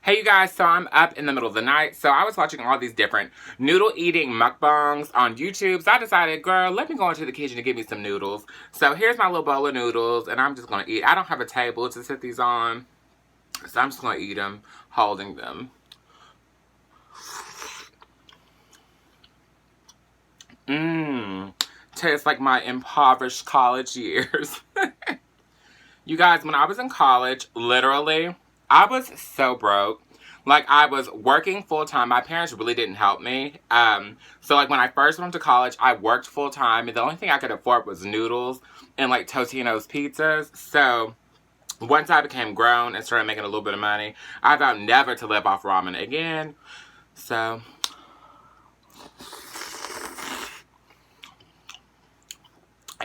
Hey you guys, so I'm up in the middle of the night, so I was watching all these different noodle eating mukbangs on YouTube, so I decided, girl, let me go into the kitchen and get me some noodles. So here's my little bowl of noodles, and I'm just going to eat. I don't have a table to sit these on, so I'm just going to eat them, holding them. Tastes like my impoverished college years. You guys, when I was in college, literally, I was so broke. Like, I was working full-time. My parents really didn't help me. So, like, when I first went to college, I worked full-time, and the only thing I could afford was noodles and, like, Totino's pizzas. So, once I became grown and started making a little bit of money, I vowed never to live off ramen again. So,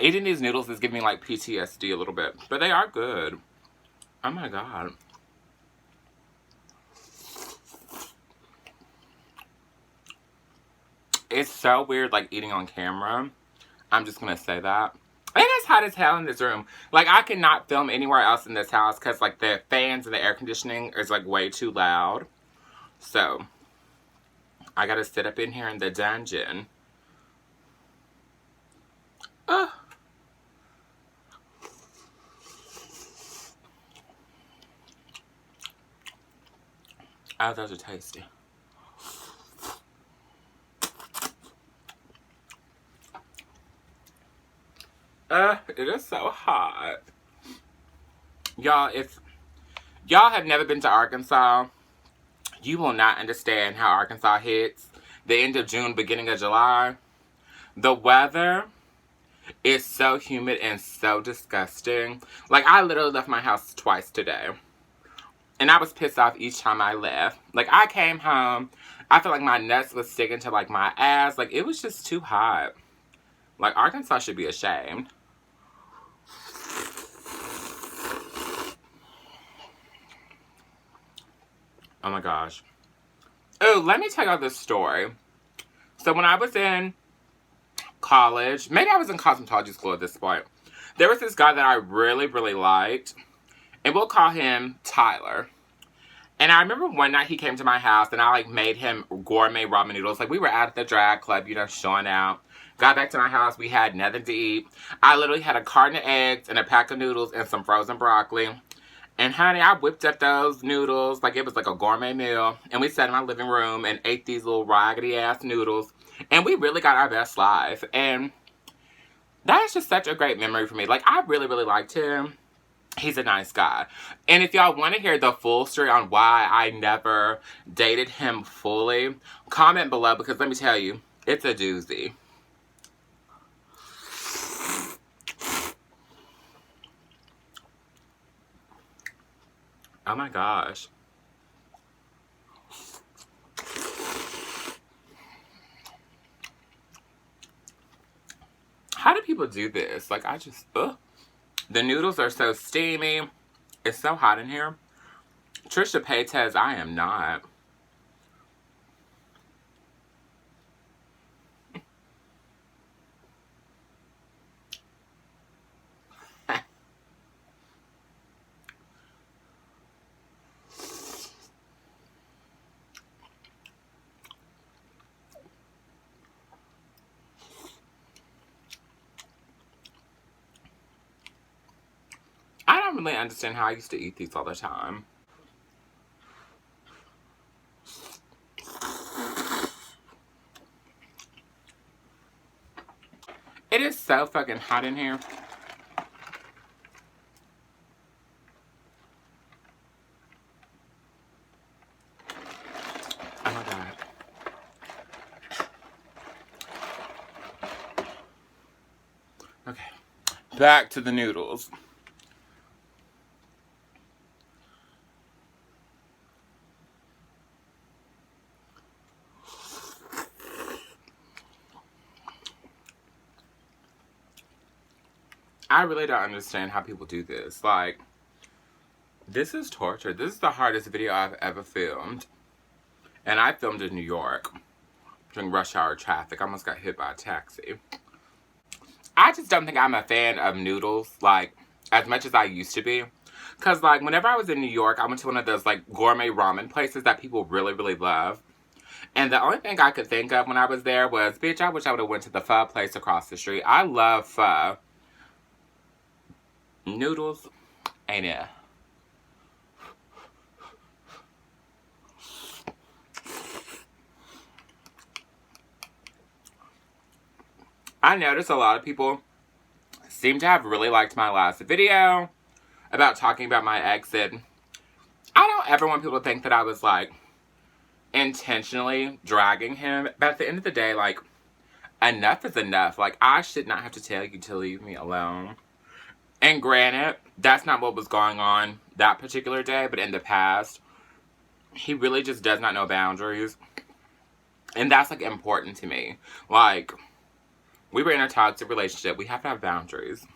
eating these noodles is giving me, like, PTSD a little bit. But they are good. Oh, my God. It's so weird, like, eating on camera. I'm just gonna say that. And it's hot as hell in this room. Like, I cannot film anywhere else in this house because, like, the fans and the air conditioning is, like, way too loud. So, I gotta sit up in here in the dungeon. Oh, those are tasty. It is so hot. Y'all, if y'all have never been to Arkansas, you will not understand how Arkansas hits the end of June, beginning of July. The weather is so humid and so disgusting. Like, I literally left my house twice today. And I was pissed off each time I left. Like, I came home, I felt like my nuts was sticking to, like, my ass. Like, it was just too hot. Like, Arkansas should be ashamed. Oh my gosh. Oh, let me tell y'all this story. So when I was in college, maybe I was in cosmetology school at this point, there was this guy that I really, really liked. And we'll call him Tyler. And I remember one night he came to my house and I, like, made him gourmet ramen noodles. Like, we were out at the drag club, you know, showing out. Got back to my house, we had nothing to eat. I literally had a carton of eggs and a pack of noodles and some frozen broccoli. And honey, I whipped up those noodles like it was like a gourmet meal. And we sat in my living room and ate these little raggedy ass noodles. And we really got our best life. And that is just such a great memory for me. Like, I really, really liked him. He's a nice guy. And if y'all want to hear the full story on why I never dated him fully, comment below because let me tell you, it's a doozy. Oh my gosh. How do people do this? Like, I just, ugh. The noodles are so steamy. It's so hot in here. Trisha Paytez, I am not. I don't really understand how I used to eat these all the time. It is so fucking hot in here. Oh my god. Okay. Back to the noodles. I really don't understand how people do this. Like, this is torture. This is the hardest video I've ever filmed. And I filmed in New York during rush hour traffic. I almost got hit by a taxi. I just don't think I'm a fan of noodles, like, as much as I used to be. Because, like, whenever I was in New York, I went to one of those, like, gourmet ramen places that people really, really love. And the only thing I could think of when I was there was, bitch, I wish I would have went to the pho place across the street. I love pho. Noodles, ain't it? I noticed a lot of people seem to have really liked my last video about talking about my exit. I don't ever want people to think that I was, like, intentionally dragging him. But at the end of the day, like, enough is enough. Like, I should not have to tell you to leave me alone. And granted, that's not what was going on that particular day, but in the past, he really just does not know boundaries. And that's, like, important to me. Like, we were in a toxic relationship. We have to have boundaries.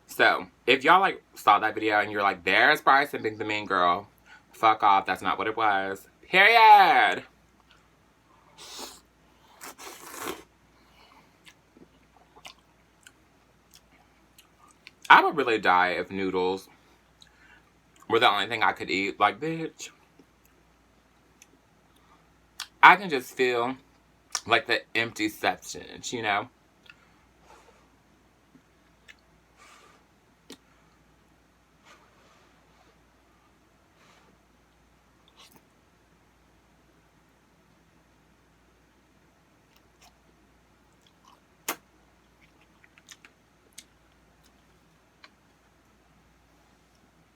So, if y'all, like, saw that video and you're like, there's Bryson being the mean girl, fuck off. That's not what it was. Period. I would really die if noodles were the only thing I could eat. Like, bitch, I can just feel, like, the empty substance, you know?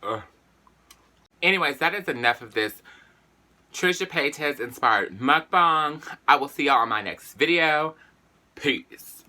Ugh. Anyways, that is enough of this Trisha Paytas inspired mukbang. I will see y'all on my next video. Peace.